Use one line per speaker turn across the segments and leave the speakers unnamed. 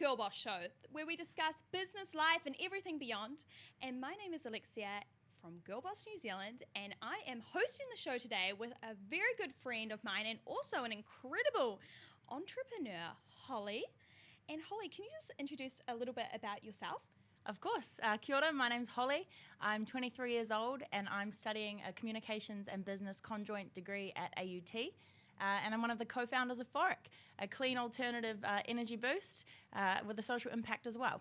GirlBoss show, where we discuss business, life, and everything beyond. And my name is Alexia from GirlBoss New Zealand, and I am hosting the show today with a very good friend of mine and also an incredible entrepreneur, Holly. And Holly, can you just introduce a little bit about yourself?
Of course. Kia ora, my name's Holly. I'm 23 years old and I'm studying a communications and business conjoint degree at AUT. And I'm one of the co-founders of Flavour, a clean alternative energy boost with a social impact as well.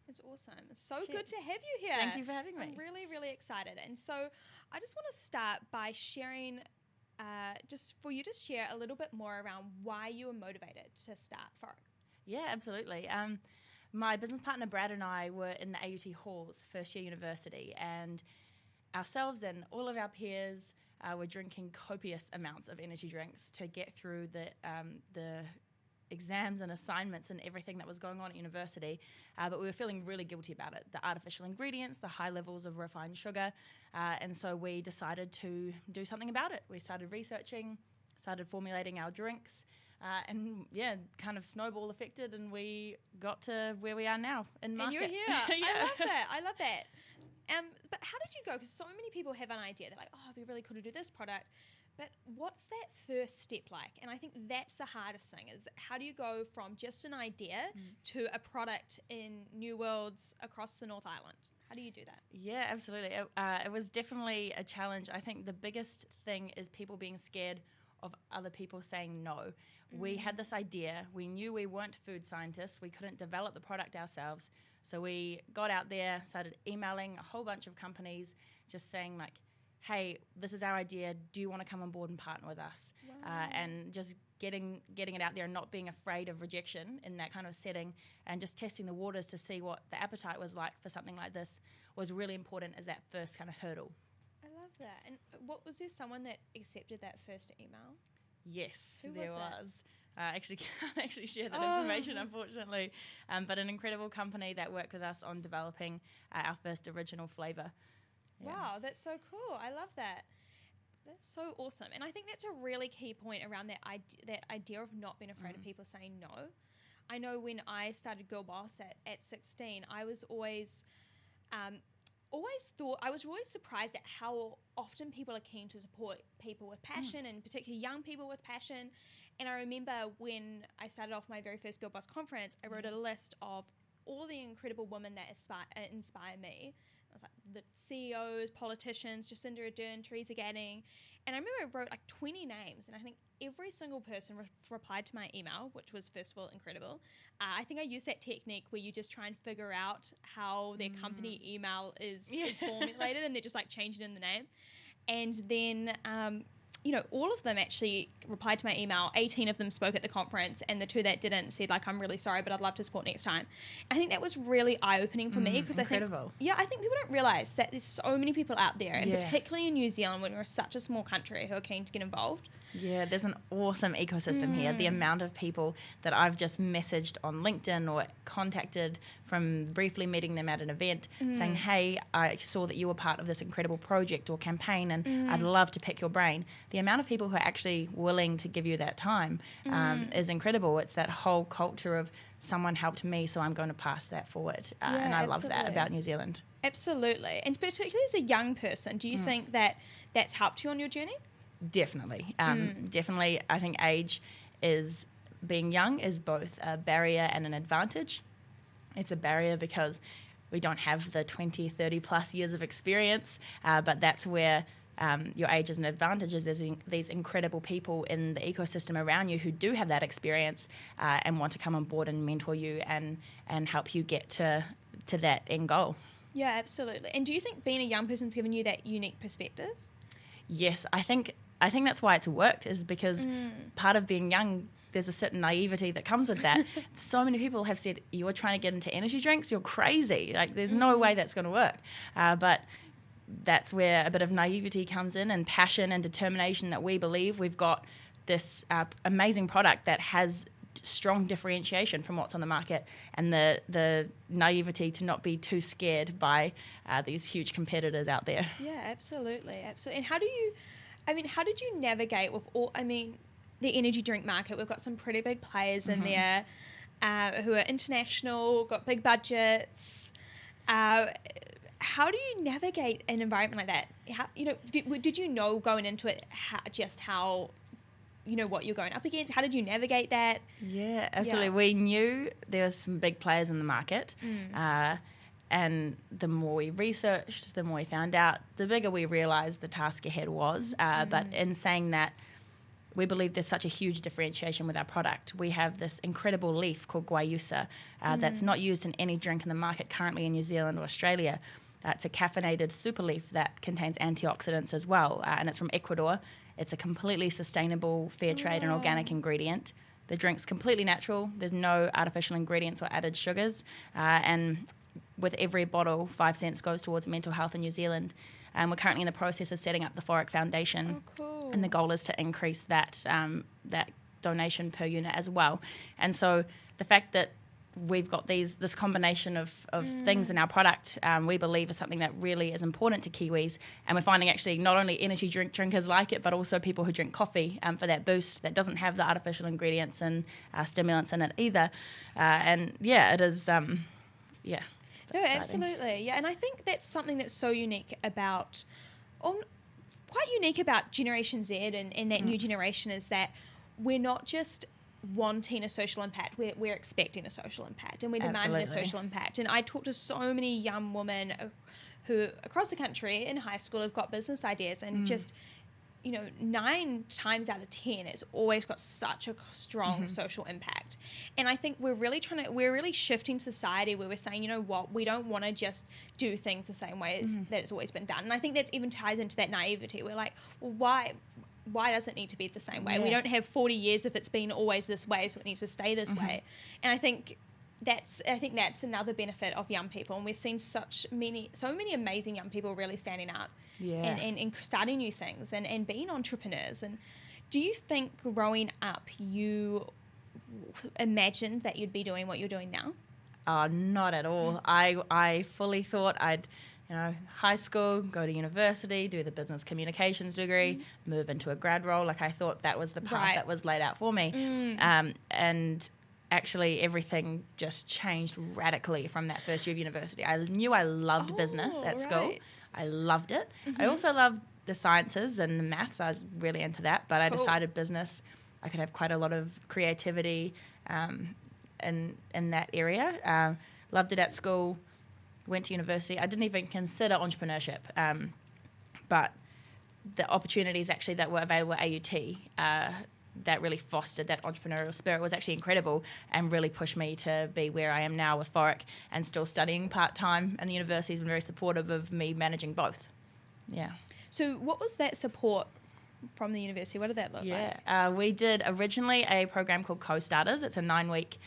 It's awesome. It's so good to have you here.
Thank you for having me.
I'm really, really excited. And so I just want to start by sharing, just for you to share a little bit more around why you were motivated to start Flavour.
Yeah, absolutely. My business partner Brad and I were in the AUT halls, first year university, and ourselves and all of our peers were drinking copious amounts of energy drinks to get through the exams and assignments and everything that was going on at university, but we were feeling really guilty about it, the artificial ingredients, the high levels of refined sugar, and so we decided to do something about it. We started researching, started formulating our drinks, and yeah, kind of snowball affected, and we got to where we are now in market.
And you're here. Yeah. I love that. But how did you go? Because so many people have an idea. They're like, oh, it'd be really cool to do this product. But what's that first step like? And I think that's the hardest thing, is how do you go from just an idea to a product in new worlds across the North Island? How do you do that?
Yeah, absolutely. It was definitely a challenge. I think the biggest thing is people being scared of other people saying no. We had this idea. We knew we weren't food scientists. We couldn't develop the product ourselves. So we got out there, started emailing a whole bunch of companies, just saying like, hey, this is our idea. Do you want to come on board and partner with us?
Wow.
And just getting it out there and not being afraid of rejection in that kind of setting, and just testing the waters to see what the appetite was like for something like this was really important as that first kind of hurdle.
I love that. And was there someone that accepted that first email?
Yes,
Who
there
was.
I actually can't actually share that information, unfortunately. But an incredible company that worked with us on developing our first original flavour. Yeah.
Wow, that's so cool. I love that. That's so awesome. And I think that's a really key point around that idea of not being afraid of people saying no. I know when I started GirlBoss at 16, I was always surprised at how often people are keen to support people with passion, and particularly young people with passion. And I remember when I started off my very first GirlBoss conference, I wrote a list of all the incredible women that inspire me. I was like the CEOs, politicians, Jacinda Ardern, Teresa Gatting. And I remember I wrote like 20 names, and I think every single person replied to my email, which was, first of all, incredible. I think I used that technique where you just try and figure out how their company email is formulated, and they're just like changing in the name. And then, all of them actually replied to my email. 18 of them spoke at the conference, and the 2 that didn't said, like, I'm really sorry, but I'd love to support next time. I think that was really eye-opening for me, because I think people don't realise that there's so many people out there, and particularly in New Zealand, when we're such a small country, who are keen to get involved.
Yeah, there's an awesome ecosystem here. The amount of people that I've just messaged on LinkedIn or contacted from briefly meeting them at an event saying, hey, I saw that you were part of this incredible project or campaign, and I'd love to pick your brain. The amount of people who are actually willing to give you that time is incredible. It's that whole culture of someone helped me, so I'm going to pass that forward. And I love that about New Zealand.
Absolutely. And particularly as a young person, do you think that that's helped you on your journey?
Definitely. Definitely. I think age is being young is both a barrier and an advantage. It's a barrier because we don't have the 20, 30 plus years of experience, but that's where your age is an advantage. Is there's these incredible people in the ecosystem around you who do have that experience and want to come on board and mentor you and help you get to that end goal.
Yeah, absolutely. And do you think being a young person's given you that unique perspective?
Yes, I think that's why it's worked, is because part of being young, there's a certain naivety that comes with that. So many people have said, you're trying to get into energy drinks, you're crazy. Like, there's no way that's going to work. But that's where a bit of naivety comes in, and passion and determination that we believe we've got this amazing product that has strong differentiation from what's on the market, and the naivety to not be too scared by these huge competitors out there.
Yeah, absolutely. And how did you navigate with the energy drink market? We've got some pretty big players in there who are international, got big budgets. How do you navigate an environment like that? How, did you know going into it how what you're going up against? How did you navigate that?
Yeah, absolutely. Yeah. We knew there were some big players in the market. And the more we researched, the more we found out, the bigger we realised the task ahead was. But in saying that, we believe there's such a huge differentiation with our product. We have this incredible leaf called guayusa that's not used in any drink in the market currently in New Zealand or Australia. It's a caffeinated super leaf that contains antioxidants as well, and it's from Ecuador. It's a completely sustainable, fair trade and organic ingredient. The drink's completely natural. There's no artificial ingredients or added sugars. And with every bottle, 5 cents goes towards mental health in New Zealand. And we're currently in the process of setting up the FORIC Foundation.
Oh, cool.
And the goal is to increase that donation per unit as well. And so the fact that we've got this combination of things in our product, we believe is something that really is important to Kiwis. And we're finding actually not only energy drinkers like it, but also people who drink coffee for that boost that doesn't have the artificial ingredients and stimulants in it either. And yeah, it is, yeah.
No, absolutely. Yeah, and I think that's something that's so unique about, quite unique about Generation Z and that new generation, is that we're not just wanting a social impact, we're expecting a social impact, and we're demanding a social impact. And I talk to so many young women who across the country in high school have got business ideas, and just 9 times out of 10 it's always got such a strong social impact. And I think we're really shifting society where we're saying, you know what, we don't want to just do things the same way as that it's always been done. And I think that even ties into that naivety. We're like, well, why does it need to be the same way? Yeah. We don't have 40 years if it's been always this way, so it needs to stay this way. And I think that's another benefit of young people, and we're seeing so many amazing young people really standing up and starting new things and being entrepreneurs. And do you think growing up you imagined that you'd be doing what you're doing now?
Not at all. I fully thought I'd high school, go to university, do the business communications degree, move into a grad role. Like, I thought that was the path that was laid out for me. And actually everything just changed radically from that first year of university. I knew I loved business at school. I loved it. I also loved the sciences and the maths. I was really into that, but I decided business, I could have quite a lot of creativity in that area. Loved it at school. Went to university. I didn't even consider entrepreneurship, but the opportunities actually that were available at AUT that really fostered that entrepreneurial spirit was actually incredible, and really pushed me to be where I am now with FORIC and still studying part-time. And the university's been very supportive of me managing both. Yeah.
So what was that support from the university? What did that look like?
We did originally a program called Co-Starters. It's a 9-week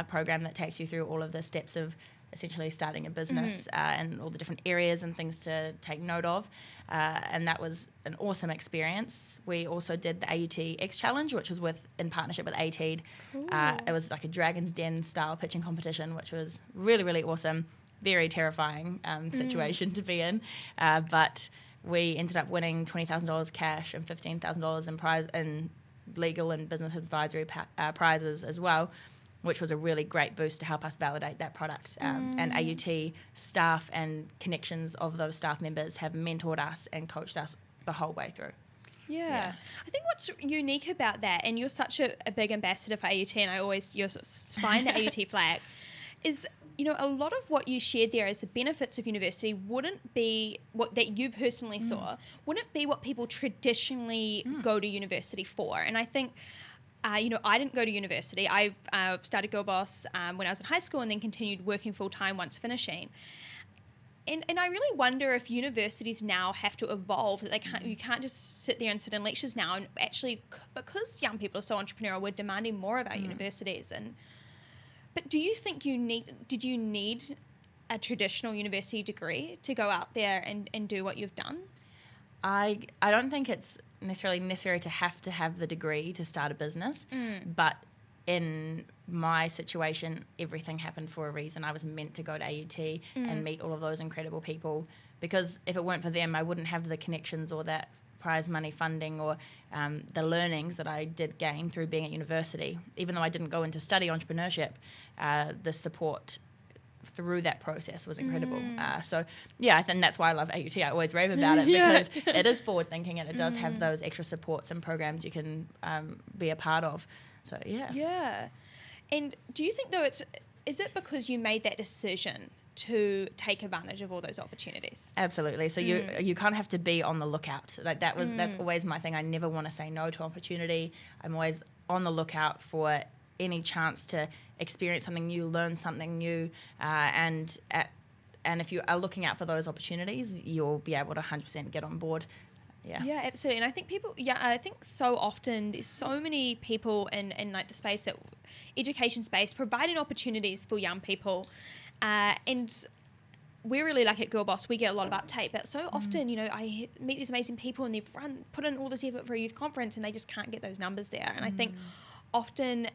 program that takes you through all of the steps of essentially starting a business and all the different areas and things to take note of. And that was an awesome experience. We also did the AUT X Challenge, which was in partnership with ATEED. It was like a Dragon's Den style pitching competition, which was really, really awesome. Very terrifying situation to be in. But we ended up winning $20,000 cash and $15,000 in legal and business advisory prizes as well, which was a really great boost to help us validate that product. And AUT staff and connections of those staff members have mentored us and coached us the whole way through.
Yeah. I think what's unique about that, and you're such a big ambassador for AUT, and you're flying the AUT flag, is, you know, a lot of what you shared there as the benefits of university wouldn't be what that you personally saw, wouldn't be what people traditionally go to university for. And I think, you know, I didn't go to university. I've started GirlBoss when I was in high school and then continued working full-time once finishing. And I really wonder if universities now have to evolve. That you can't just sit there and sit in lectures now. And actually, because young people are so entrepreneurial, we're demanding more of our universities. But do you think did you need a traditional university degree to go out there and do what you've done?
I don't think it's necessarily necessary to have the degree to start a business, but in my situation, everything happened for a reason. I was meant to go to AUT and meet all of those incredible people, because if it weren't for them, I wouldn't have the connections or that prize money funding or the learnings that I did gain through being at university. Even though I didn't go in to study entrepreneurship, the support through that process was incredible. So yeah, I think that's why I love AUT. I always rave about it because it is forward thinking and it does have those extra supports and programs you can be a part of. So yeah.
Yeah. And do you think though is it because you made that decision to take advantage of all those opportunities?
Absolutely. So you kind of have to be on the lookout. Like that's always my thing. I never want to say no to opportunity. I'm always on the lookout for any chance to experience something new, learn something new, and if you are looking out for those opportunities, you'll be able to 100% get on board. Yeah,
absolutely. And I think I think so often there's so many people in like the space, that education space, providing opportunities for young people, and we're really like at GirlBoss, we get a lot of uptake, but so often, you know, I meet these amazing people and they've put in all this effort for a youth conference and they just can't get those numbers there. And I think often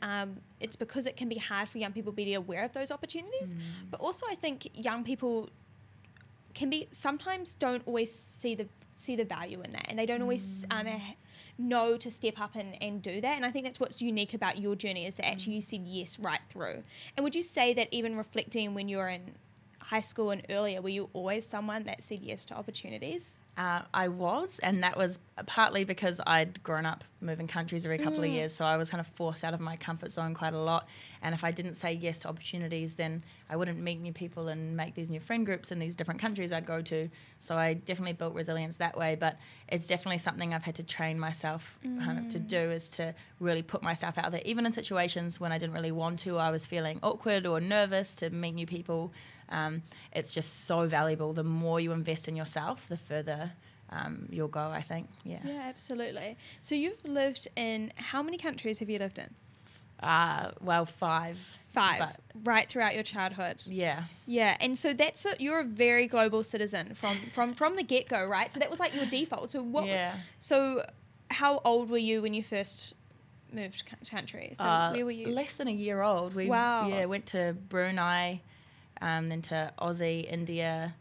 it's because it can be hard for young people to be aware of those opportunities, but also I think young people sometimes don't always see the value in that, and they don't always know to step up and do that. And I think that's what's unique about your journey, is that actually you said yes right through. And would you say that even reflecting when you were in high school and earlier, were you always someone that said yes to opportunities?
I was, and that was partly because I'd grown up moving countries every couple of years, so I was kind of forced out of my comfort zone quite a lot. And if I didn't say yes to opportunities, then I wouldn't meet new people and make these new friend groups in these different countries I'd go to. So I definitely built resilience that way, but it's definitely something I've had to train myself to do, is to really put myself out there. Even in situations when I didn't really want to, I was feeling awkward or nervous to meet new people. It's just so valuable. The more you invest in yourself, the further you'll go, I think. Yeah,
absolutely. So you've lived in, how many countries have you lived in?
Well, 5.
Right throughout your childhood.
Yeah.
And so you're a very global citizen from the get-go, right? So that was like your default. So so how old were you when you first moved country? So where were you?
Less than a year old.
Wow.
Yeah, went to Brunei, then to Aussie, India,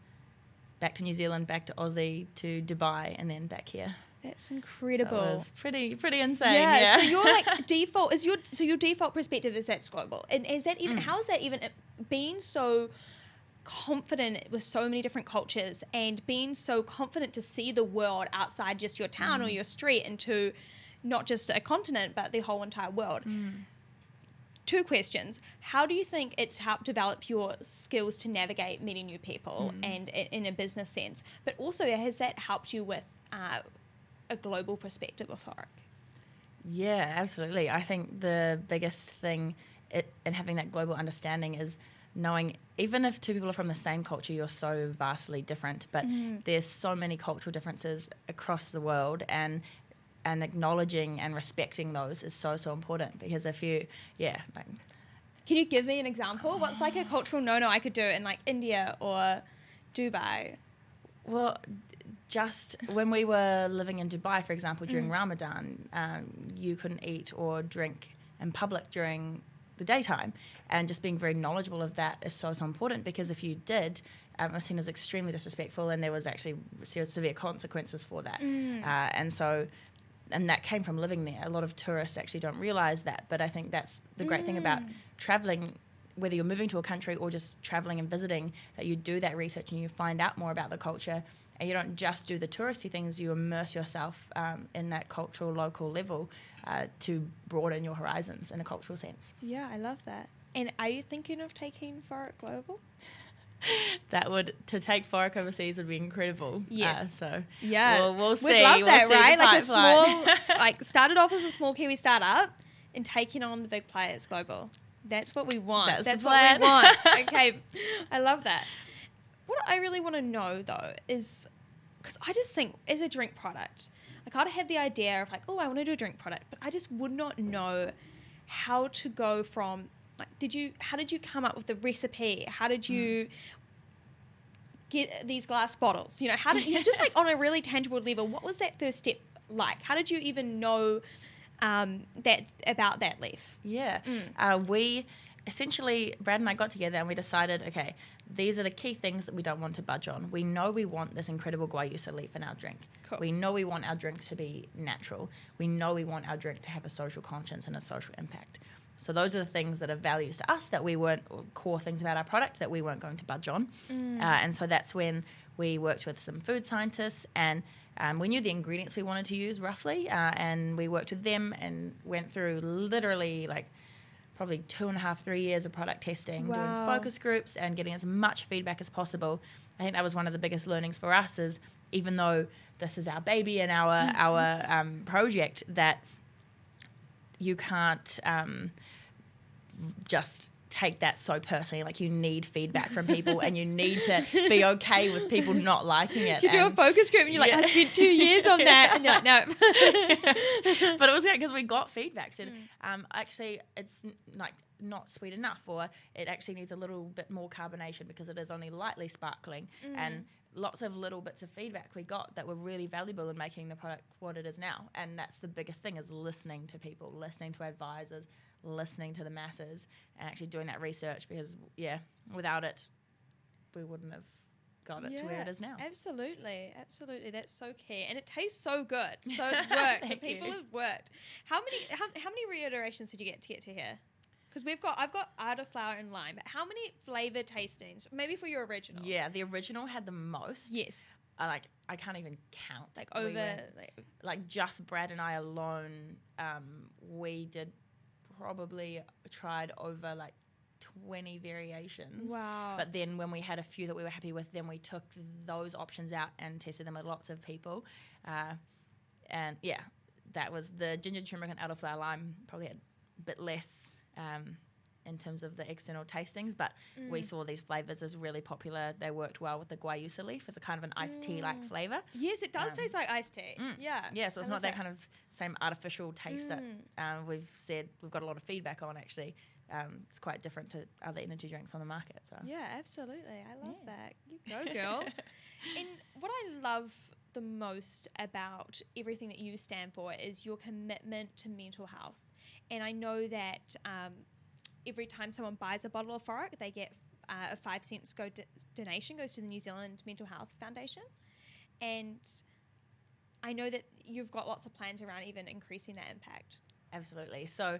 back to New Zealand, back to Aussie, to Dubai, and then back here.
That's incredible.
So it was pretty insane.
Yeah. So your like default is your default perspective is that's global, and is that even how is that even being so confident with so many different cultures and being so confident to see the world outside just your town or your street, into not just a continent but the whole entire world? 2 questions. How do you think it's helped develop your skills to navigate meeting new people and in a business sense? But also, has that helped you with a global perspective of work?
Yeah, absolutely. I think the biggest thing in having that global understanding is knowing, even if 2 people are from the same culture, you're so vastly different, but there's so many cultural differences across the world, and acknowledging and respecting those is so important. Because if you,
can you give me an example? What's like a cultural no I could do in like India or Dubai?
Well, just when we were living in Dubai, for example, during Ramadan, you couldn't eat or drink in public during the daytime. And just being very knowledgeable of that is so important, because if you did, it was seen as extremely disrespectful, and there was actually severe consequences for that. And that came from living there. A lot of tourists actually don't realise that, but I think that's the great thing about travelling, whether you're moving to a country or just travelling and visiting, that you do that research and you find out more about the culture, and you don't just do the touristy things, you immerse yourself in that cultural, local level to broaden your horizons in a cultural sense.
Yeah, I love that. And are you thinking of taking Flavour global?
To take Flavour overseas would be incredible.
Yes.
So
yeah,
we'll see.
We'd love that,
we'll
right? Like a small, like started off as a small Kiwi startup and taking on the big players global. That's what we want. That's what we want. Okay, I love that. What I really want to know though is, because I just think as a drink product, I kind of have the idea of like, oh, I want to do a drink product, but I just would not know how to go from like, how did you come up with the recipe? How did you get these glass bottles? You know, how did you just like on a really tangible level, what was that first step like? How did you even know that about that leaf?
Yeah. We essentially, Brad and I got together and we decided, okay, these are the key things that we don't want to budge on. We know we want this incredible guayusa leaf in our drink.
Cool.
We know we want our drink to be natural. We know we want our drink to have a social conscience and a social impact. So those are the things that are values to us that we weren't, core things about our product that we weren't going to budge on. And so that's when we worked with some food scientists and we knew the ingredients we wanted to use roughly, and we worked with them and went through literally like probably 2.5, 3 years of product testing, doing focus groups and getting as much feedback as possible. I think that was one of the biggest learnings for us is even though this is our baby and our project, that you can't just take that so personally. Like you need feedback from people and you need to be okay with people not liking it.
You do a focus group and you're like, I spent 2 years on that. And you're like, no.
But it was great because we got feedback. Said, actually, it's like not sweet enough, or it actually needs a little bit more carbonation because it is only lightly sparkling. And lots of little bits of feedback we got that were really valuable in making the product what it is now. And that's the biggest thing, is listening to people, listening to advisors, listening to the masses, and actually doing that research, because without it we wouldn't have got it to where it is now.
Absolutely, that's so key, and it tastes so good. So it's worked. The people have worked. How many reiterations did you get to here? Because I've got elderflower and lime, but how many flavor tastings? Maybe for your original.
Yeah, the original had the most.
Yes.
I can't even count.
Like over,
like just Brad and I alone, we did probably tried over like 20 variations.
Wow.
But then when we had a few that we were happy with, then we took those options out and tested them with lots of people. And yeah, that was the ginger, turmeric and elderflower lime probably had a bit less in terms of the external tastings, but we saw these flavors as really popular. They worked well with the guayusa leaf as a kind of an iced tea like flavor.
Yes, it does taste like iced tea.
Yeah, so it's not that kind of same artificial taste that we've said we've got a lot of feedback on actually. It's quite different to other energy drinks on the market. So
yeah, absolutely. I love that. You go, girl. And what I love the most about everything that you stand for is your commitment to mental health. And I know that every time someone buys a bottle of Flavour, they get a 5 cents donation goes to the New Zealand Mental Health Foundation. And I know that you've got lots of plans around even increasing that impact.
Absolutely. So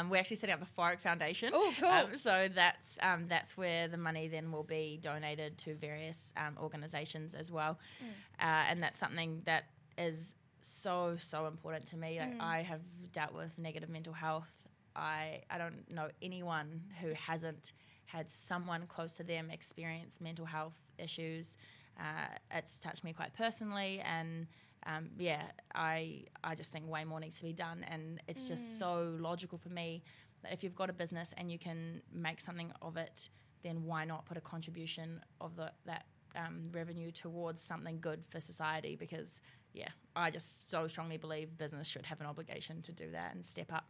we're actually setting up the Flavour Foundation.
Oh, cool.
So that's where the money then will be donated to various organisations as well. And that's something that is so important to me. Like, I have dealt with negative mental health. I don't know anyone who hasn't had someone close to them experience mental health issues. It's touched me quite personally, and I just think way more needs to be done. And it's just so logical for me that if you've got a business and you can make something of it, then why not put a contribution of that revenue towards something good for society? Because I just so strongly believe business should have an obligation to do that and step up.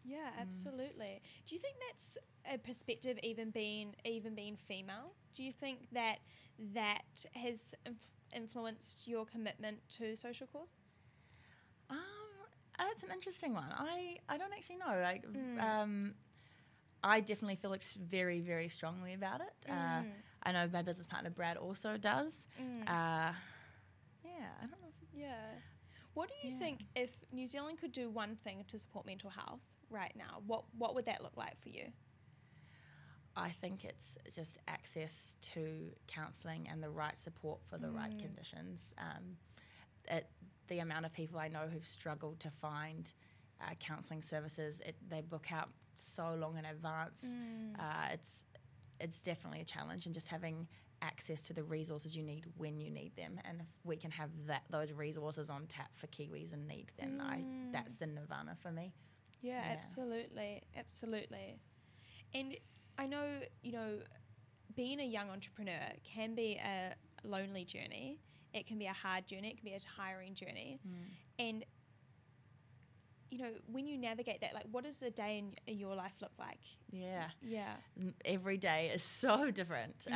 Yeah, absolutely. Do you think that's a perspective, even being female? Do you think that has influenced your commitment to social causes?
That's an interesting one. I don't actually know. Like, I definitely feel very, very strongly about it. I know my business partner Brad also does. I don't know.
What do you think, if New Zealand could do one thing to support mental health right now, what would that look like for you?
I think it's just access to counselling and the right support for the right conditions. The amount of people I know who've struggled to find counselling services, they book out so long in advance. It's definitely a challenge, and just having access to the resources you need when you need them. And if we can have those resources on tap for Kiwis in need, then that's the nirvana for me.
Yeah, absolutely. And I know, being a young entrepreneur can be a lonely journey. It can be a hard journey. It can be a tiring journey. And, when you navigate that, like, what does a day in your life look like?
Yeah.
Yeah.
Every day is so different.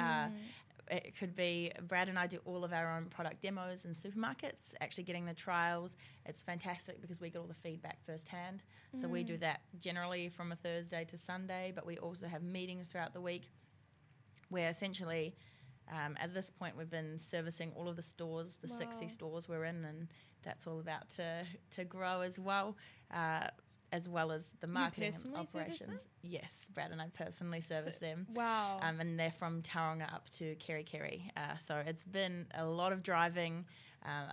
It could be, Brad and I do all of our own product demos in supermarkets, actually getting the trials. It's fantastic because we get all the feedback firsthand. So we do that generally from a Thursday to Sunday, but we also have meetings throughout the week where essentially at this point we've been servicing all of the stores, the 60 stores we're in, and that's all about to grow as well as the marketing and operations. Yes, Brad and I personally service them.
Wow.
And they're from Tauranga up to Kerikeri. So it's been a lot of driving,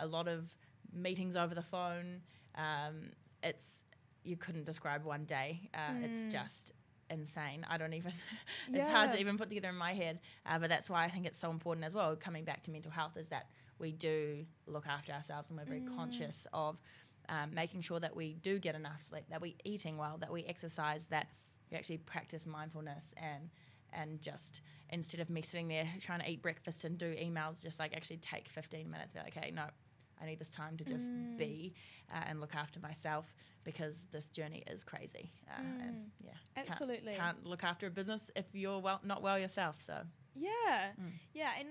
a lot of meetings over the phone. You couldn't describe one day. It's just insane. I don't even, it's hard to even put together in my head. But that's why I think it's so important as well, coming back to mental health, is that we do look after ourselves, and we're very conscious of making sure that we do get enough sleep, that we're eating well, that we exercise, that we actually practice mindfulness, and just instead of me sitting there trying to eat breakfast and do emails, just like actually take 15 minutes, be like, okay, no, I need this time to just be and look after myself, because this journey is crazy. And
absolutely
can't look after a business if you're not well yourself. So
and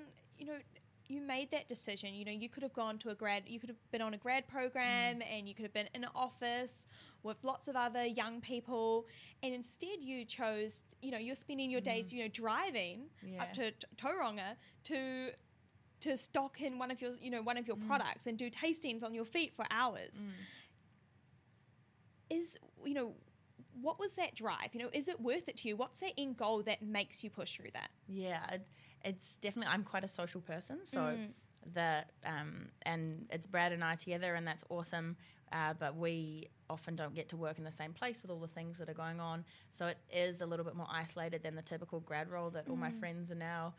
you made that decision. You could have gone to you could have been on a grad program, and you could have been in an office with lots of other young people, and instead you chose, you're spending your days, driving up to Tauranga to stock in one of your products and do tastings on your feet for hours. What was that drive? Is it worth it to you? What's that end goal that makes you push through that?
Yeah, it's definitely, I'm quite a social person, so and it's Brad and I together, and that's awesome, but we often don't get to work in the same place with all the things that are going on, so it is a little bit more isolated than the typical grad role that all my friends are now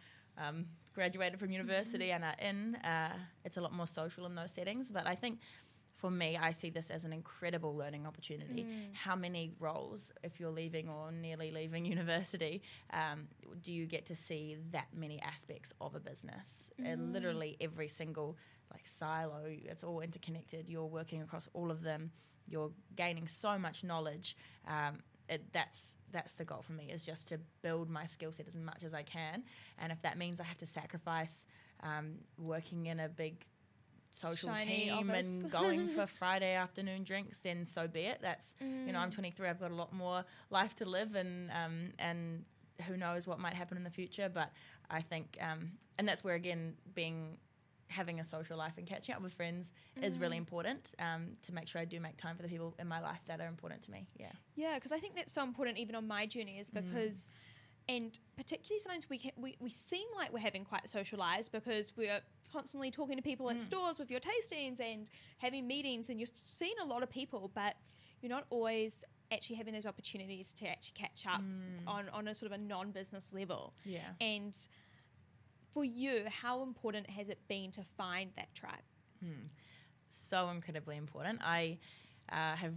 graduated from university and are in. It's a lot more social in those settings, but I think for me, I see this as an incredible learning opportunity. How many roles, if you're leaving or nearly leaving university, do you get to see that many aspects of a business? Literally every single silo, it's all interconnected. You're working across all of them. You're gaining so much knowledge. That's the goal for me, is just to build my skill set as much as I can. And if that means I have to sacrifice working in a big social
shiny
team
office
and going for Friday afternoon drinks, then so be it. That's I'm 23, I've got a lot more life to live, and who knows what might happen in the future. But I think and that's where, again, having a social life and catching up with friends is really important, to make sure I do make time for the people in my life that are important to me.
Because I think that's so important even on my journey, is because and particularly sometimes we seem like we're having quite social lives because we're constantly talking to people at stores with your tastings and having meetings, and you're seeing a lot of people, but you're not always actually having those opportunities to actually catch up on a sort of a non-business level. And for you, how important has it been to find that tribe?
So incredibly important. I have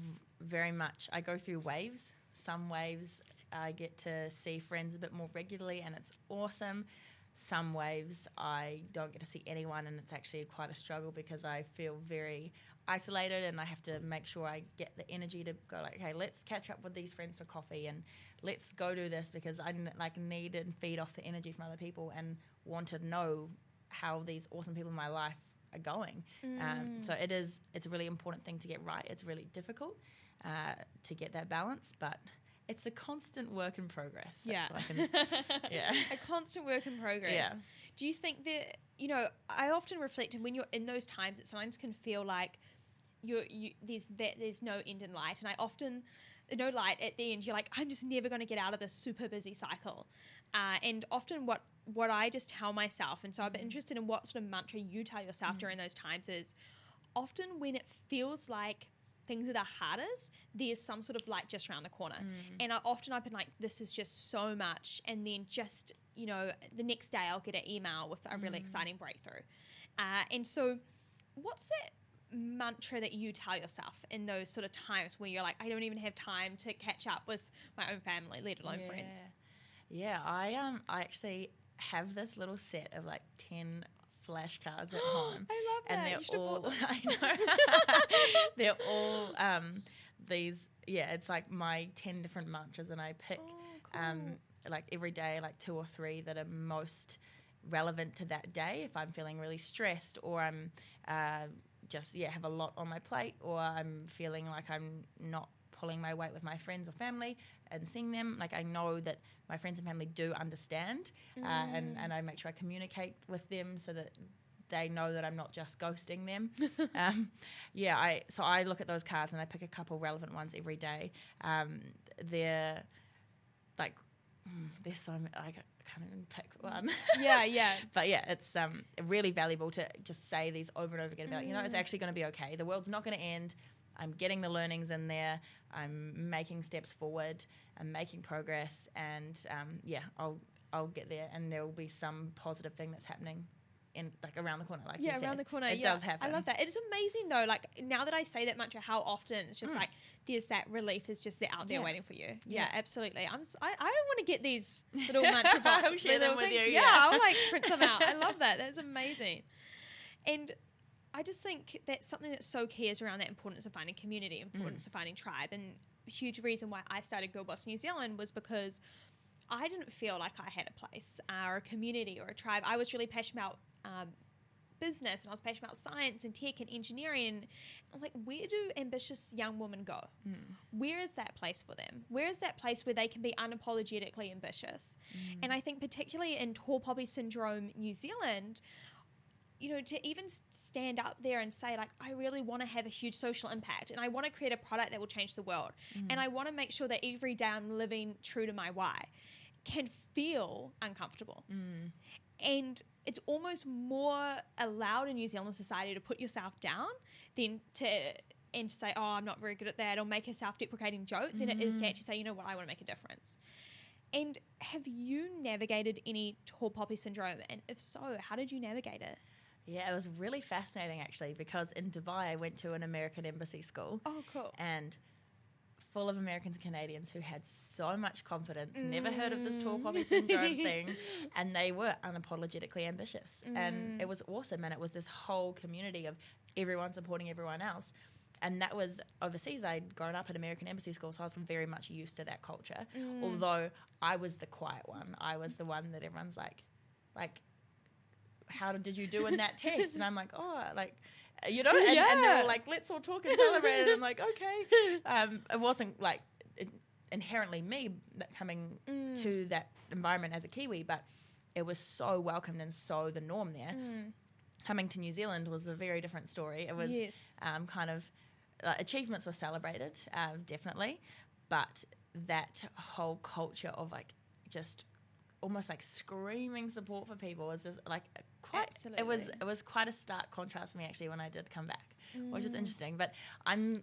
I go through waves. Some waves I get to see friends a bit more regularly, and it's awesome. Some waves I don't get to see anyone, and it's actually quite a struggle because I feel very isolated, and I have to make sure I get the energy to go okay, let's catch up with these friends for coffee, and let's go do this, because I need and feed off the energy from other people and want to know how these awesome people in my life are going. So it's a really important thing to get right. It's really difficult to get that balance, but it's a constant work in progress. A constant work in progress.
Yeah. Do you think that, I often reflect, and when you're in those times, it sometimes can feel like there's no end in light. And I often no light at the end. You're like, I'm just never going to get out of this super busy cycle. And often what I just tell myself, and so I've been interested in what sort of mantra you tell yourself during those times, is often when it feels like things are the hardest, there's some sort of light just around the corner. And I've been like, this is just so much. And then just, you know, the next day I'll get an email with a really exciting breakthrough. And so what's that mantra that you tell yourself in those sort of times where you're like, I don't even have time to catch up with my own family, let alone friends?
Yeah, I actually have this little set of like 10 flashcards at home.
I love that.
And they're all, I know, they're all these, it's like my 10 different mantras, and I pick like every day, like 2 or 3 that are most relevant to that day. If I'm feeling really stressed, or I'm just have a lot on my plate, or I'm feeling like I'm not pulling my weight with my friends or family and seeing them, like I know that my friends and family do understand, and I make sure I communicate with them so that they know that I'm not just ghosting them. So I look at those cards and I pick a couple relevant ones every day. They're like, there's so many, I can't even pick one. But it's really valuable to just say these over and over again about, you know, it's actually going to be okay. The world's not going to end. I'm getting the learnings in there. I'm making steps forward. I'm making progress, and I'll get there, and there will be some positive thing that's happening in like around the corner, like you said.
Around the corner.
It does happen.
I love that. It's amazing though. Like now that I say that mantra, how often it's just like there's that relief is just out there waiting for you. Yeah, absolutely. I don't want to get these little mantra box.
I'll share them with you.
Yeah, I'll like print them out. I love that. That's amazing. And I just think that's something that's so key is around that importance of finding community, importance of finding tribe. And a huge reason why I started GirlBoss New Zealand was because I didn't feel like I had a place or a community or a tribe. I was really passionate about business, and I was passionate about science and tech and engineering. And I'm like, where do ambitious young women go? Where is that place for them? Where is that place where they can be unapologetically ambitious? And I think particularly in Tall Poppy Syndrome New Zealand, you know, to even stand up there and say, like, I really want to have a huge social impact, and I want to create a product that will change the world. And I want to make sure that every day I'm living true to my why, can feel uncomfortable. And it's almost more allowed in New Zealand society to put yourself down than to say, oh, I'm not very good at that, or make a self-deprecating joke, than it is to actually say, you know what, I want to make a difference. And have you navigated any Tall Poppy Syndrome? And if so, how did you navigate it?
Yeah, it was really fascinating actually, because in Dubai I went to an American embassy school.
Oh, cool.
And full of Americans and Canadians who had so much confidence, never heard of this Tall Poppy Syndrome thing, and they were unapologetically ambitious. And it was awesome, and it was this whole community of everyone supporting everyone else. And that was overseas. I'd grown up at American embassy school, so I was very much used to that culture. Although I was the quiet one. I was the one that everyone's like, how did you do in that test? And I'm like, oh, like, you know, and they were like, let's all talk and celebrate. And I'm like, okay. It wasn't like inherently me coming to that environment as a Kiwi, but it was so welcomed and so the norm there. Coming to New Zealand was a very different story. It was kind of achievements were celebrated, definitely, but that whole culture of like just almost like screaming support for people was just like quite. Absolutely. It was quite a stark contrast to me actually when I did come back, which is interesting. But I'm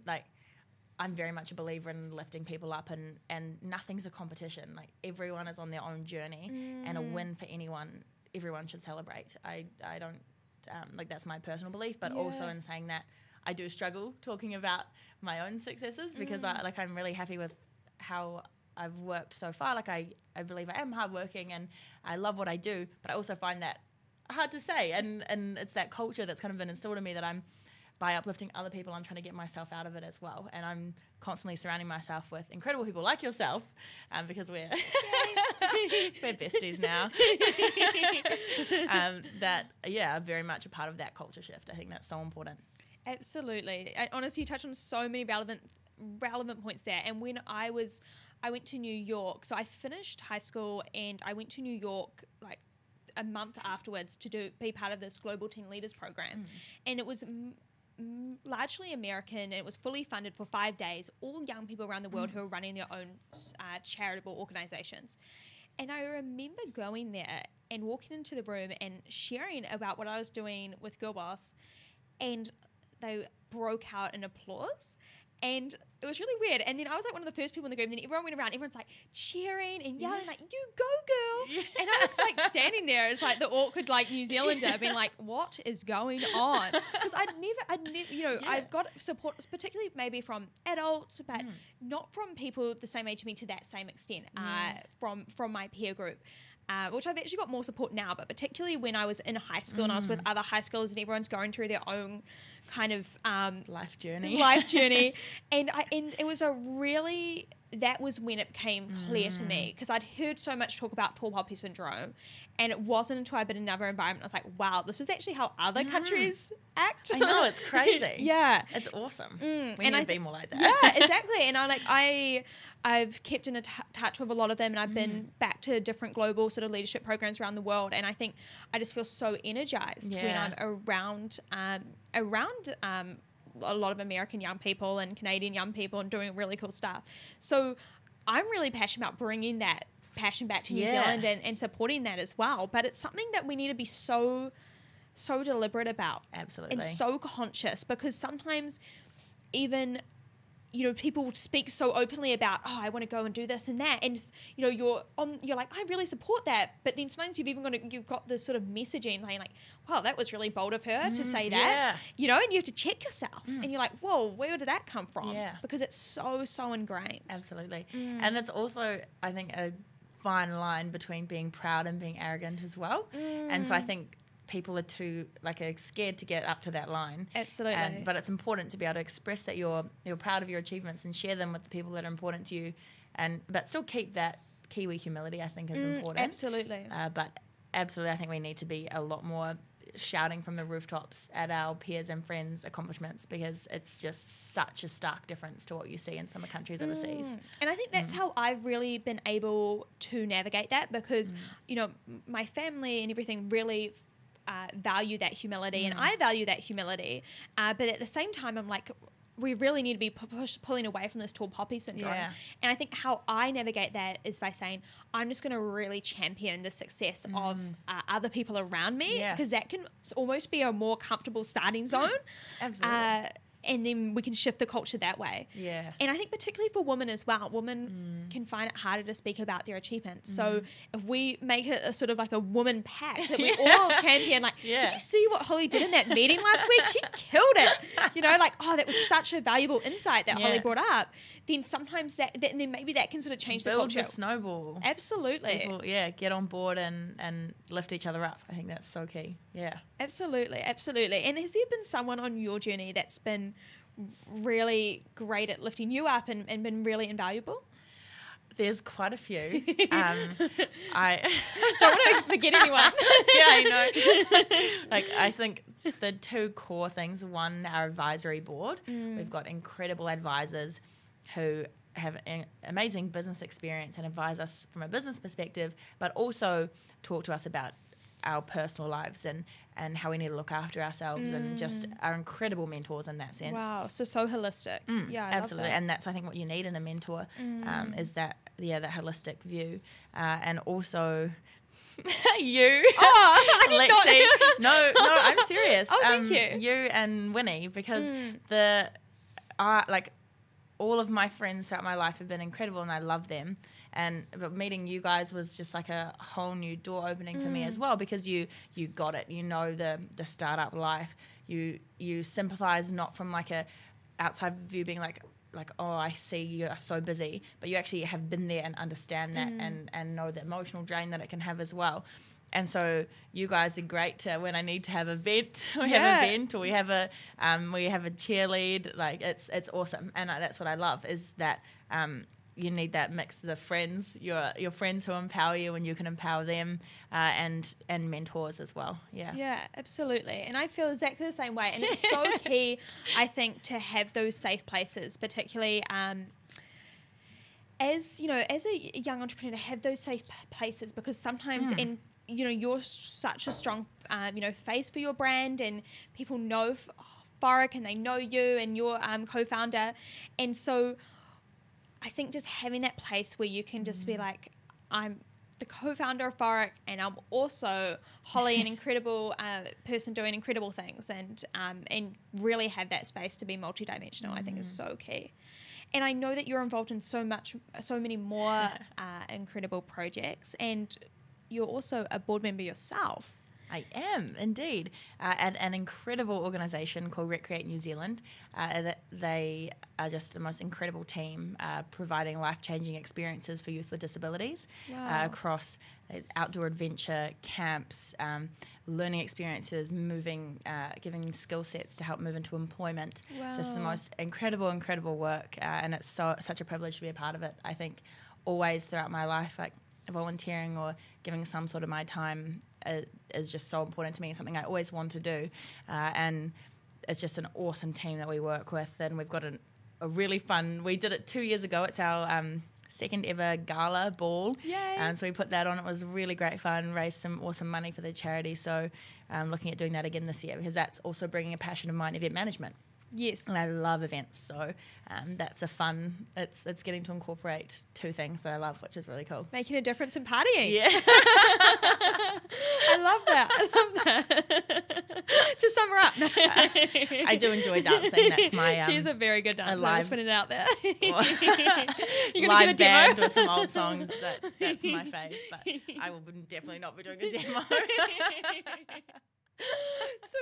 very much a believer in lifting people up, and nothing's a competition. Like everyone is on their own journey, and a win for everyone should celebrate. I don't like, that's my personal belief, but also in saying that I do struggle talking about my own successes, because I'm really happy with how I've worked so far. Like I believe I am hardworking and I love what I do, but I also find that hard to say. And it's that culture that's kind of been instilled in me that by uplifting other people, I'm trying to get myself out of it as well. And I'm constantly surrounding myself with incredible people like yourself, because we're besties now. That are very much a part of that culture shift. I think that's so important.
Absolutely. Honestly, you touched on so many relevant points there. And when I went to New York, so I finished high school and I went to New York like a month afterwards to be part of this Global Teen Leaders program. And it was largely American, and it was fully funded for 5 days, all young people around the world who were running their own charitable organizations. And I remember going there and walking into the room and sharing about what I was doing with GirlBoss, and they broke out in applause. And it was really weird. And then I was like one of the first people in the group, and then everyone went around, everyone's like cheering and yelling, like, you go, girl. Yeah. And I was like standing there as like the awkward like New Zealander being like, what is going on? Because I'd never, I've got support, particularly maybe from adults, but not from people the same age as me to that same extent, from my peer group. Which I've actually got more support now, but particularly when I was in high school and I was with other high schoolers and everyone's going through their own kind of
life journey,
and it was that was when it became clear to me, because I'd heard so much talk about tall poppy syndrome, and it wasn't until I'd been in another environment I was like, wow, this is actually how other countries act.
I know, it's crazy.
Yeah,
it's awesome. We need to be more like that.
Yeah, exactly. And I've kept in touch with a lot of them, and I've been back to different global sort of leadership programs around the world, and I think I just feel so energized when I'm around a lot of American young people and Canadian young people and doing really cool stuff. So I'm really passionate about bringing that passion back to New Zealand and supporting that as well. But it's something that we need to be so deliberate about.
Absolutely.
And so conscious, because sometimes even, people speak so openly about, oh, I want to go and do this and that. And, you're like, I really support that. But then sometimes you've got this sort of messaging like, wow, that was really bold of her to say that, and you have to check yourself and you're like, whoa, where did that come from? Yeah. Because it's so ingrained.
Absolutely. And it's also, I think, a fine line between being proud and being arrogant as well. And so I think people are scared to get up to that line.
Absolutely.
But it's important to be able to express that you're proud of your achievements and share them with the people that are important to you, but still keep that Kiwi humility, I think, is important.
Absolutely.
But absolutely, I think we need to be a lot more shouting from the rooftops at our peers and friends' accomplishments, because it's just such a stark difference to what you see in some countries overseas.
And I think that's how I've really been able to navigate that, because, my family and everything really value that humility, and I value that humility. But at the same time, I'm like, we really need to be pulling away from this tall poppy syndrome. Yeah. And I think how I navigate that is by saying, I'm just going to really champion the success of other people around me, because that can almost be a more comfortable starting zone.
Absolutely.
And then we can shift the culture that way.
Yeah.
And I think particularly for women as well, women can find it harder to speak about their achievements. So if we make it a sort of like a woman pact that we all champion, like, did you see what Holly did in that meeting last week? She killed it. That was such a valuable insight that Holly brought up. Then sometimes then maybe that can sort of change the culture.
Build a snowball.
Absolutely.
People, get on board and lift each other up. I think that's so key. Yeah.
Absolutely. And has there been someone on your journey that's been really great at lifting you up and been really invaluable?
There's quite a few. I
don't want to forget anyone.
Yeah, I know. I think the two core things, one, our advisory board. We've got incredible advisors who have an amazing business experience and advise us from a business perspective, but also talk to us about our personal lives and how we need to look after ourselves, and just are incredible mentors in that sense.
Wow, so holistic. Yeah, I
absolutely.
love that.
And that's, I think, what you need in a mentor, is that holistic view. And also you.
Oh, I
Lexi. No, I'm serious.
Oh, thank you.
You and Winnie, because all of my friends throughout my life have been incredible, and I love them. But meeting you guys was just like a whole new door opening for me as well, because you got it. You know the startup life. You sympathize not from like a outside view, being like, oh, I see you are so busy, but you actually have been there and understand that and know the emotional drain that it can have as well. And so you guys are great to, when I need to have a vent, or we have a cheerlead. Like it's awesome, and that's what I love, is that you need that mix of the friends, your friends who empower you, and you can empower them, and mentors as well. Yeah,
absolutely. And I feel exactly the same way. And it's so key, I think, to have those safe places, particularly as a young entrepreneur, to have those safe places, because sometimes you're such a strong face for your brand, and people know Forik and they know you and your co-founder. And so I think just having that place where you can just be like, I'm the co-founder of Forik and I'm also Holly, an incredible person doing incredible things, and really have that space to be multidimensional, I think is so key. And I know that you're involved in so many more incredible projects, and you're also a board member yourself.
I am, indeed. At an incredible organisation called RIT Create New Zealand. They are just the most incredible team providing life-changing experiences for youth with disabilities across outdoor adventure, camps, learning experiences, giving skill sets to help move into employment. Just the most incredible work, and it's such a privilege to be a part of it. I think always throughout my life, like volunteering or giving some sort of my time is just so important to me, something I always want to do, and it's just an awesome team that we work with, and we've got a really fun, we did it 2 years ago, it's our second ever gala ball.
Yay.
And so we put that on, it was really great fun, raised some awesome money for the charity, so I'm looking at doing that again this year, because that's also bringing a passion of mine, event management.
Yes.
And I love events, so that's a fun, it's getting to incorporate two things that I love, which is really cool.
Making a difference in partying.
Yeah.
I love that. Just sum her up.
I do enjoy dancing, that's my...
She's a very good dancer, I'm just putting it out there. You're
live give a band with some old songs, that's my fave, but I will definitely not be doing a demo.
So,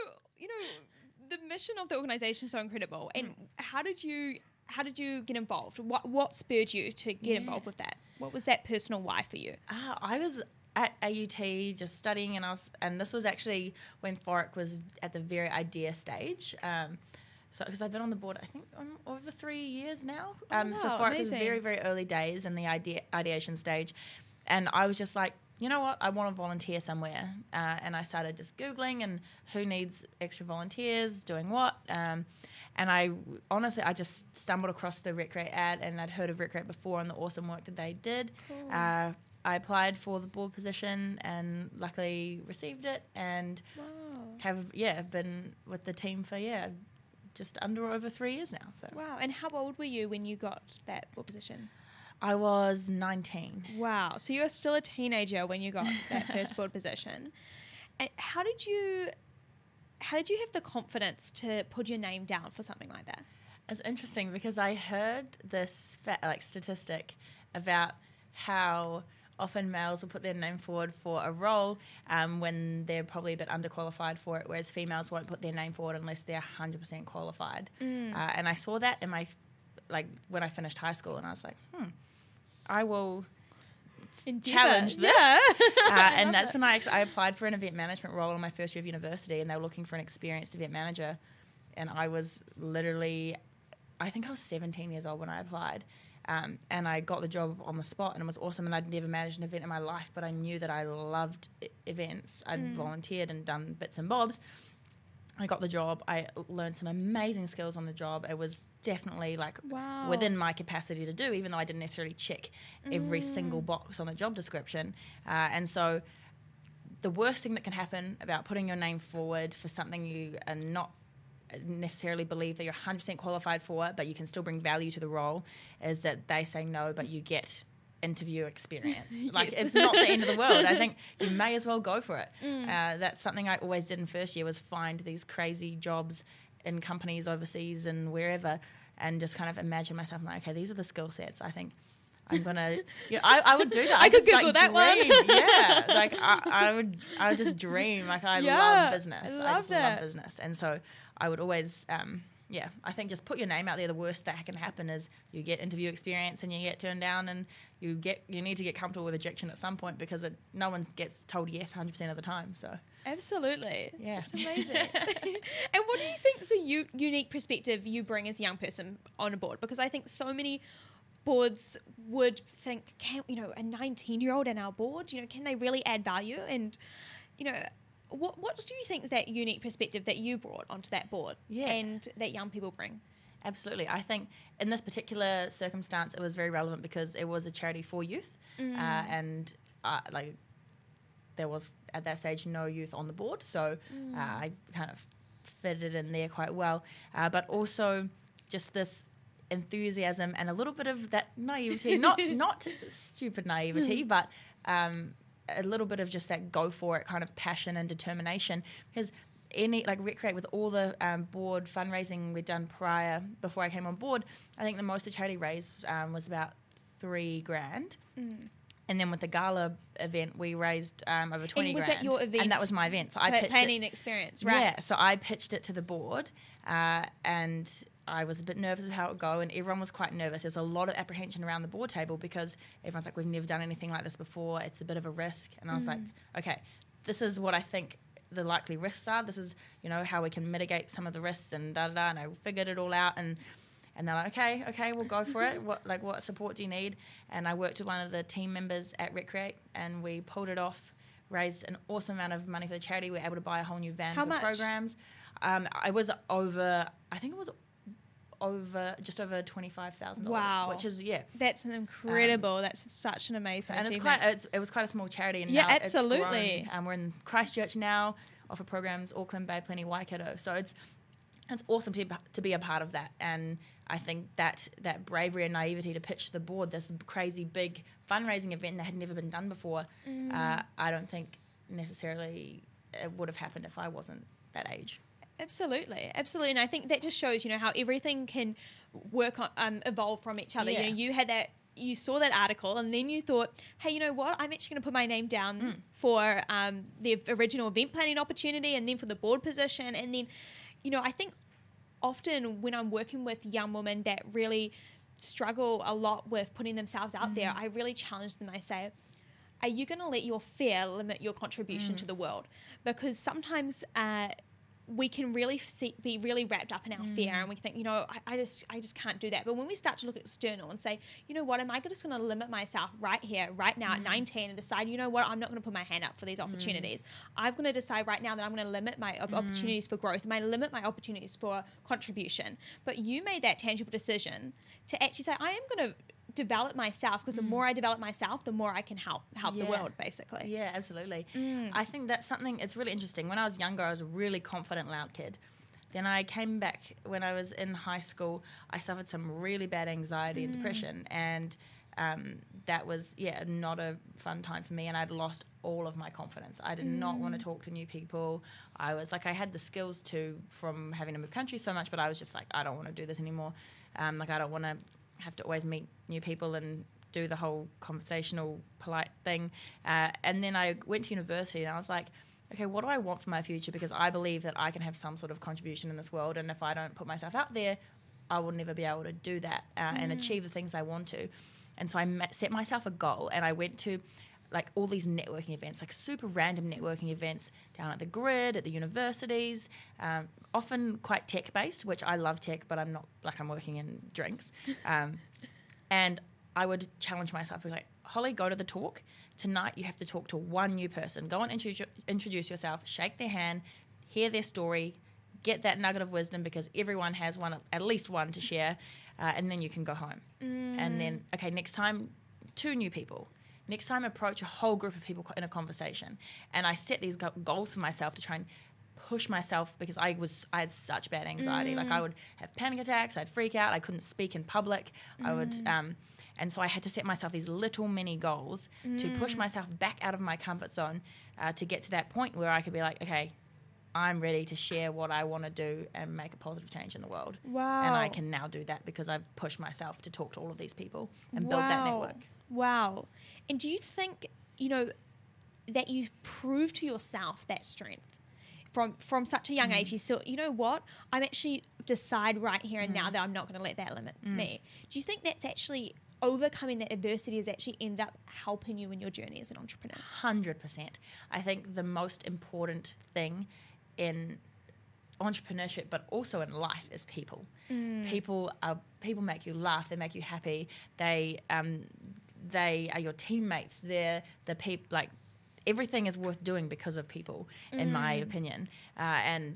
the mission of the organisation is so incredible. And how did you get involved? What spurred you to get involved with that? What was that personal why for you?
I was at AUT just studying, and this was actually when Forik was at the very idea stage. So because I've been on the board, I think over 3 years now. So Forik was very, very early days in the ideation stage, and I was just like, you know what, I want to volunteer somewhere. And I started just Googling and who needs extra volunteers, doing what. And I just stumbled across the RIT Create ad, and I'd heard of RIT Create before and the awesome work that they did. Cool. I applied for the board position and luckily received it, and have been with the team for just over 3 years now. So.
Wow. And how old were you when you got that board position?
I was 19.
Wow. So you were still a teenager when you got that first board position. And how did you have the confidence to put your name down for something like that?
It's interesting because I heard this statistic about how often males will put their name forward for a role when they're probably a bit underqualified for it, whereas females won't put their name forward unless they're 100% qualified. And I saw that in when I finished high school, and I was like, I will challenge this. Yeah. And that's when I applied for an event management role in my first year of university, and they were looking for an experienced event manager. And I was literally, I think I was 17 years old when I applied. And I got the job on the spot, and it was awesome. And I'd never managed an event in my life, but I knew that I loved events. I'd volunteered and done bits and bobs. I got the job. I learned some amazing skills on the job. It was definitely within my capacity to do, even though I didn't necessarily check every single box on the job description. And so the worst thing that can happen about putting your name forward for something you are not necessarily believe that you're 100% qualified for, but you can still bring value to the role, is that they say no, but you get interview experience. It's not the end of the world. I think you may as well go for it. That's something I always did in first year, was find these crazy jobs in companies overseas and wherever, and just kind of imagine myself like, okay, these are the skill sets. I think I'm gonna. I would do that.
I could Google that
dream.
one.
I would just dream. I love business. I just love business, and so I would always. I think just put your name out there. The worst that can happen is you get interview experience and you get turned down, and you need to get comfortable with rejection at some point, because no one gets told yes 100% of the time. So
absolutely,
yeah,
it's amazing. And what do you think is a unique perspective you bring as a young person on a board? Because I think so many boards would think, a 19-year-old on our board, can they really add value? And What do you think is that unique perspective that you brought onto that board and that young people bring?
Absolutely. I think in this particular circumstance, it was very relevant because it was a charity for youth, and there was at that stage no youth on the board, so I kind of fitted in there quite well. But also just this enthusiasm and a little bit of that naivety, not stupid naivety, but a little bit of just that go for it kind of passion and determination. Because RIT Create, with all the board fundraising we'd done before I came on board, I think the most the charity raised was about $3,000. And then with the gala event, we raised over 20 grand.
Was that your event?
And that was my event. So I pitched
planning experience, right?
Yeah, so I pitched it to the board, and I was a bit nervous of how it would go, and everyone was quite nervous. There's a lot of apprehension around the board table because everyone's like, we've never done anything like this before. It's a bit of a risk. And I was like, okay, this is what I think the likely risks are. This is, how we can mitigate some of the risks and da-da-da. And I figured it all out, and they're like, okay, we'll go for it. What support do you need? And I worked with one of the team members at RIT Create, and we pulled it off, raised an awesome amount of money for the charity. We were able to buy a whole new van for programs. I was over just over $25,000.
Wow,
which is
that's incredible. That's such an amazing
and
achievement.
it was quite a small charity, and
yeah,
now
absolutely.
It's grown. We're in Christchurch now, offer programs Auckland, Bay, Plenty, Waikato. So it's awesome to be a part of that, and I think that bravery and naivety to pitch to the board this crazy big fundraising event that had never been done before, I don't think necessarily it would have happened if I wasn't that age.
Absolutely. And I think that just shows, how everything can work on, evolve from each other.
Yeah.
You saw that article, and then you thought, hey, you know what? I'm actually going to put my name down for the original event planning opportunity, and then for the board position. And then, I think often when I'm working with young women that really struggle a lot with putting themselves out there, I really challenge them. I say, are you going to let your fear limit your contribution to the world? Because sometimes we can really be really wrapped up in our fear, and we think, I just can't do that. But when we start to look external and say, you know what, am I just going to limit myself right here, right now at 19, and decide, you know what, I'm not going to put my hand up for these opportunities. I'm going to decide right now that I'm going to limit my opportunities for growth. I'm going to limit my opportunities for contribution. But you made that tangible decision to actually say, I am going to develop myself, because the more I develop myself, the more I can help the world, basically.
Yeah, absolutely. I think that's something, it's really interesting. When I was younger, I was a really confident, loud kid. Then I came back when I was in high school. I suffered some really bad anxiety and depression, and that was not a fun time for me, and I'd lost all of my confidence. I did not want to talk to new people. I was like, I had the skills from having to move country so much, but I was just like, I don't want to do this anymore. I don't want to have to always meet new people and do the whole conversational, polite thing. And then I went to university, and I was like, okay, what do I want for my future? Because I believe that I can have some sort of contribution in this world, and if I don't put myself out there, I will never be able to do that and achieve the things I want to. And so I set myself a goal, and I went to all these networking events, super random networking events down at the Grid, at the universities, often quite tech-based, which I love tech, but I'm not I'm working in drinks. And I would challenge myself, be like, Holly, go to the talk. Tonight you have to talk to one new person. Go and introduce yourself, shake their hand, hear their story, get that nugget of wisdom, because everyone has at least one to share, and then you can go home. And then, okay, next time, 2 new people. Next time, approach a whole group of people in a conversation. And I set these goals for myself to try and push myself, because I had such bad anxiety. I would have panic attacks, I'd freak out, I couldn't speak in public. I would, and so I had to set myself these little mini goals to push myself back out of my comfort zone, to get to that point where I could be like, okay, I'm ready to share what I want to do and make a positive change in the world.
Wow.
And I can now do that because I've pushed myself to talk to all of these people and build that network.
Wow. And do you think, that you prove to yourself that strength from such a young age? You still, you know what? I'm actually decide right here and now that I'm not going to let that limit me. Do you think that's actually overcoming that adversity has actually ended up helping you in your journey as an entrepreneur?
100%. I think the most important thing in entrepreneurship, but also in life, is people. People make you laugh. They make you happy. They are your teammates. They're the people. Everything is worth doing because of people, in my opinion. I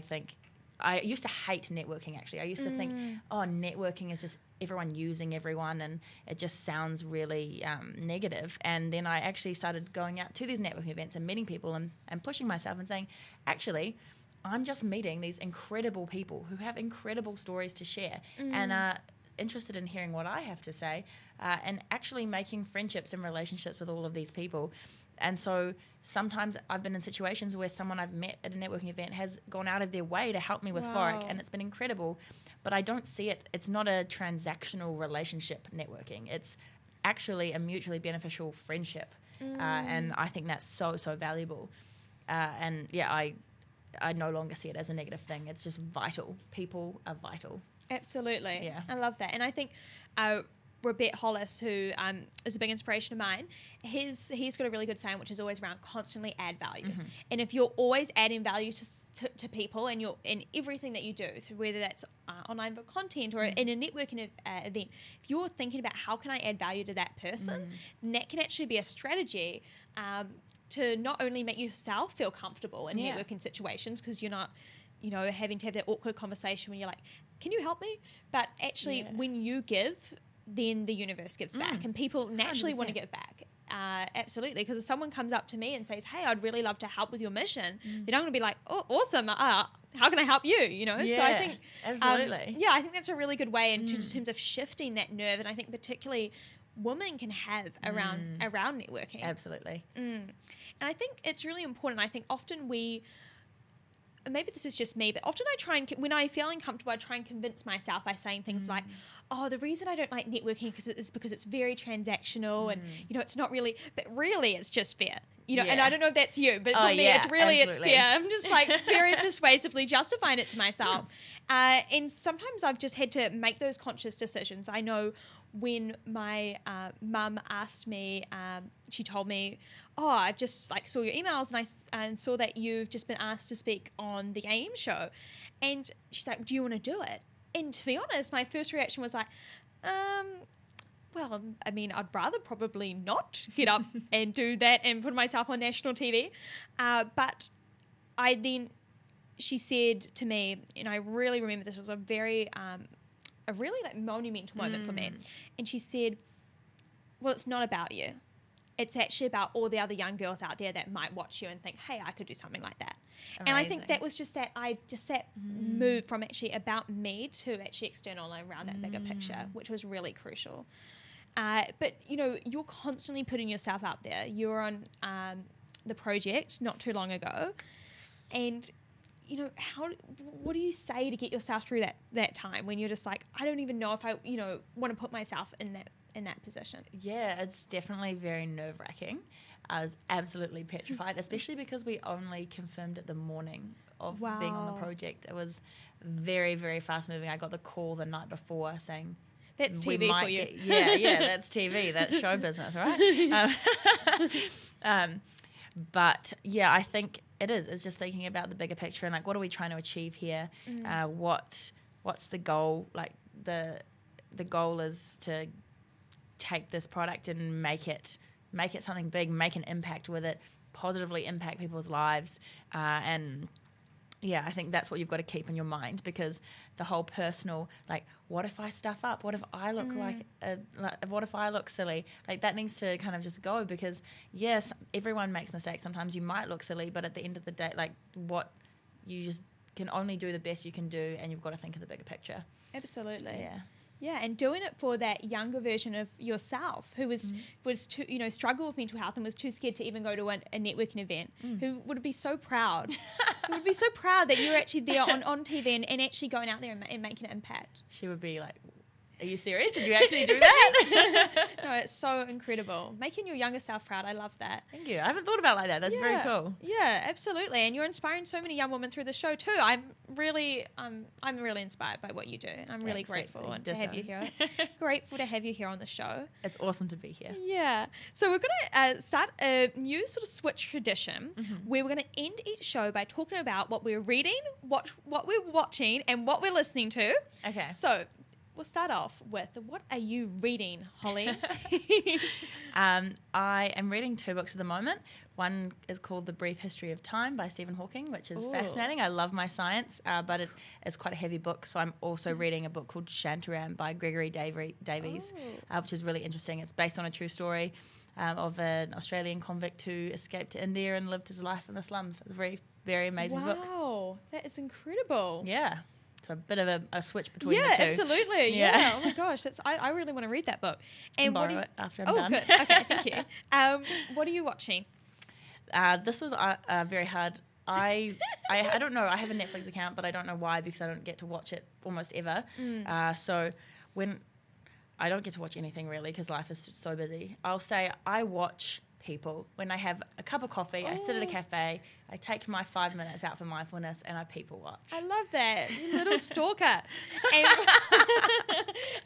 think I used to hate networking, actually. I used to think, networking is just everyone using everyone, and it just sounds really negative. And then I actually started going out to these networking events and meeting people and pushing myself and saying, actually, I'm just meeting these incredible people who have incredible stories to share and are interested in hearing what I have to say, and actually making friendships and relationships with all of these people. And so sometimes I've been in situations where someone I've met at a networking event has gone out of their way to help me with FORIC, and it's been incredible. But I don't see it. It's not a transactional relationship networking. It's actually a mutually beneficial friendship. And I think that's so, so valuable. And yeah, I no longer see it as a negative thing. It's just vital. People are vital.
Absolutely.
Yeah.
I love that. And I think Robert Hollis, who is a big inspiration of mine, he's got a really good saying, which is always around constantly add value. And if you're always adding value to people, and you're in everything that you do, whether that's online content or in a networking event, if you're thinking about how can I add value to that person, then that can actually be a strategy to not only make yourself feel comfortable in networking situations, because you're not, having to have that awkward conversation when you're like, can you help me? But actually, when you give, then the universe gives back, and people naturally 100%. Want to give back. Absolutely, because if someone comes up to me and says, hey, I'd really love to help with your mission, then I'm going to be like, oh, awesome, how can I help you? So I think
absolutely.
I think that's a really good way in terms of shifting that nerve, and I think particularly women can have around networking.
Absolutely.
And I think it's really important. I think often maybe this is just me, but often I try and, when I feel uncomfortable, I try and convince myself by saying things like, oh, the reason I don't like networking is because it's very transactional and, it's not really, but really it's just fair. And I don't know if that's you, but for me, it's really, absolutely. It's fair. I'm just like very persuasively justifying it to myself. And sometimes I've just had to make those conscious decisions. I know when my mum asked me, she told me, oh, I've just saw your emails and saw that you've just been asked to speak on the AM show. And she's like, do you want to do it? And to be honest, my first reaction was like, well, I mean, I'd rather probably not get up and do that and put myself on national TV. But she said to me, and I really remember this was a really monumental moment for me. And she said, well, it's not about you. It's actually about all the other young girls out there that might watch you and think, hey, I could do something like that. Amazing. And I think that was just that move from actually about me to actually external and around that bigger picture, which was really crucial. But, you're constantly putting yourself out there. You were on the project not too long ago. And, what do you say to get yourself through that time when you're just like, I don't even know if I, want to put myself in that position?
Yeah, it's definitely very nerve-wracking. I was absolutely petrified, especially because we only confirmed it the morning of being on the project. It was very, very fast-moving. I got the call the night before saying,
that's TV for you.
That's TV. That's show business, right? But, yeah, I think it is. It's just thinking about the bigger picture and, what are we trying to achieve here? What's the goal? The goal is to take this product and make it something big, make an impact with it, positively impact people's lives. And yeah, I think that's what you've got to keep in your mind, because the whole personal, what if I stuff up? What if I look what if I look silly? That needs to kind of just go, because yes, everyone makes mistakes. Sometimes you might look silly, but at the end of the day, what you just can only do the best you can do, and you've got to think of the bigger picture.
Absolutely.
Yeah.
Yeah, and doing it for that younger version of yourself who was too, struggled with mental health and was too scared to even go to a networking event, who would be so proud. Who would be so proud that you're actually there on TV and actually going out there and making an impact.
She would be like, are you serious? Did you actually do that?
No, it's so incredible. Making your younger self proud. I love that.
Thank you. I haven't thought about it like that. That's very cool.
Yeah, absolutely. And you're inspiring so many young women through the show too. I'm really inspired by what you do. And I'm really grateful to have you here. Grateful to have you here on the show.
It's awesome to be here.
Yeah. So we're going to start a new sort of switch tradition where we're going to end each show by talking about what we're reading, what we're watching, and what we're listening to.
Okay.
So we'll start off with, what are you reading, Holly?
I am reading 2 books at the moment. One is called The Brief History of Time by Stephen Hawking, which is fascinating. I love my science, but it is quite a heavy book. So I'm also reading a book called Shantaram by Gregory Davies, which is really interesting. It's based on a true story of an Australian convict who escaped to India and lived his life in the slums. It's a very, very amazing book.
Wow, that is incredible.
Yeah. It's a bit of a switch between the two.
Yeah, absolutely. Yeah. Oh my gosh, I really want to read that book.
And borrow it after I'm done.
Oh, good. Okay, thank you. What are you watching?
This was very hard. I don't know. I have a Netflix account, but I don't know why, because I don't get to watch it almost ever. So when I don't get to watch anything really because life is so busy, I'll say I watch people. When I have a cup of coffee, I sit at a cafe, I take my 5 minutes out for mindfulness, and I people watch.
I love that. You little stalker.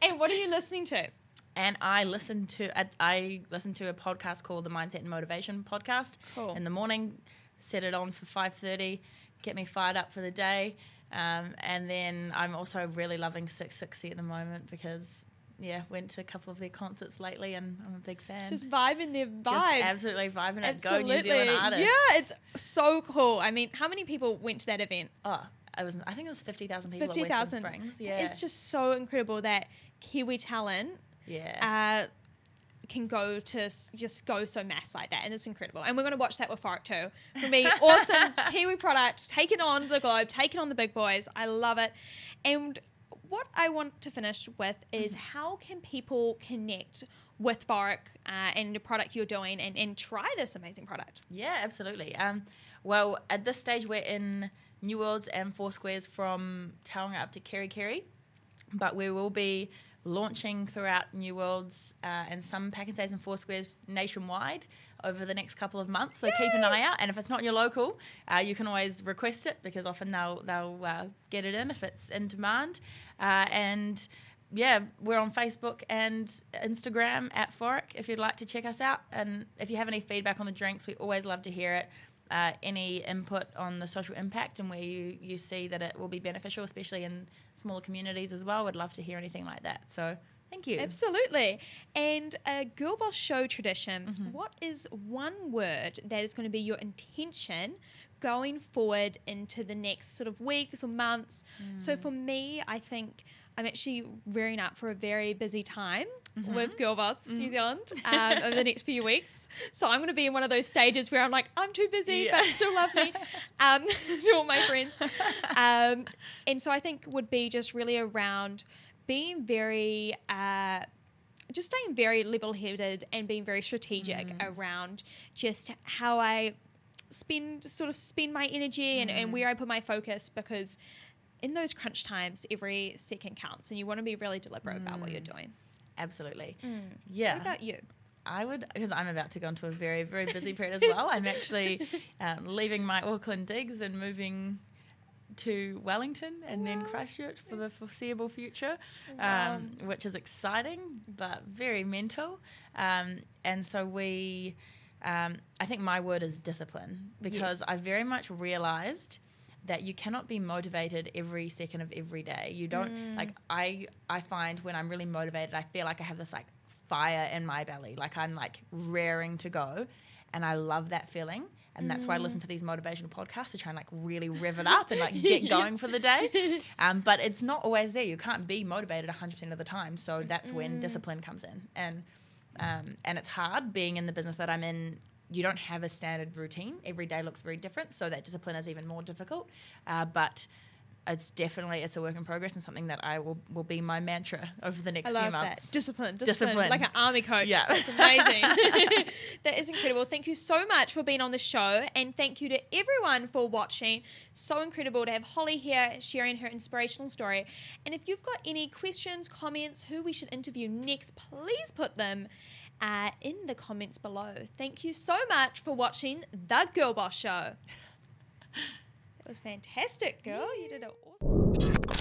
And what are you listening to?
And I listen to a podcast called the Mindset and Motivation Podcast in the morning. Set it on for 5:30, get me fired up for the day. And then I'm also really loving 660 at the moment because went to a couple of their concerts lately, and I'm a big fan.
Just vibing their vibes.
Just absolutely vibing it. Go New Zealand artists.
Yeah, it's so cool. I mean, how many people went to that event?
Oh, I think it was 50,000 people at Western Springs. Yeah,
it's just so incredible that Kiwi talent can go so mass like that, and it's incredible. And we're going to watch that with Fark too. For me, awesome Kiwi product, taking on the globe, taking on the big boys. I love it. And what I want to finish with is how can people connect with Fark and the product you're doing and try this amazing product?
Yeah, absolutely. Well, at this stage, we're in New Worlds and Four Squares from Tauranga up to Kerikeri, but we will be launching throughout New Worlds and some pack and stays and Four Squares nationwide over the next couple of months. So keep an eye out, and if it's not your local, you can always request it because often they'll get it in if it's in demand. And yeah, we're on Facebook and Instagram at Fark if you'd like to check us out. And if you have any feedback on the drinks, we always love to hear it. Any input on the social impact and where you see that it will be beneficial, especially in smaller communities as well. Would love to hear anything like that. So thank you.
Absolutely. And a GirlBoss show tradition, what is one word that is going to be your intention going forward into the next sort of weeks or months? So for me, I think I'm actually rearing up for a very busy time with GirlBoss New Zealand over the next few weeks. So I'm going to be in one of those stages where I'm like, I'm too busy, but still love me, to all my friends. And so I think would be just really around being very, just staying very level-headed and being very strategic around just how I spend my energy and where I put my focus, because in those crunch times, every second counts, and you want to be really deliberate about what you're doing.
Absolutely. Yeah.
What about you?
I would, because I'm about to go into a very, very busy period as well. I'm actually leaving my Auckland digs and moving to Wellington and then Christchurch for the foreseeable future, which is exciting but very mental. And so I think my word is discipline, because I very much realised that you cannot be motivated every second of every day. You don't, like, I find when I'm really motivated, I feel like I have this like fire in my belly, like I'm like raring to go, and I love that feeling. And that's why I listen to these motivational podcasts to try and like really rev it up and like get going for the day. But it's not always there. You can't be motivated 100% of the time. So that's when discipline comes in. And it's hard being in the business that I'm in. You don't have a standard routine. Every day looks very different. So that discipline is even more difficult. But it's a work in progress, and something that I will be my mantra over the next few months. I love that. Discipline. Like an army coach. Yeah.
That's amazing. That is incredible. Thank you so much for being on the show, and thank you to everyone for watching. So incredible to have Holly here sharing her inspirational story. And if you've got any questions, comments, who we should interview next, please put them in the comments below. Thank you so much for watching The GirlBoss Show. It was fantastic, girl. You did it awesome.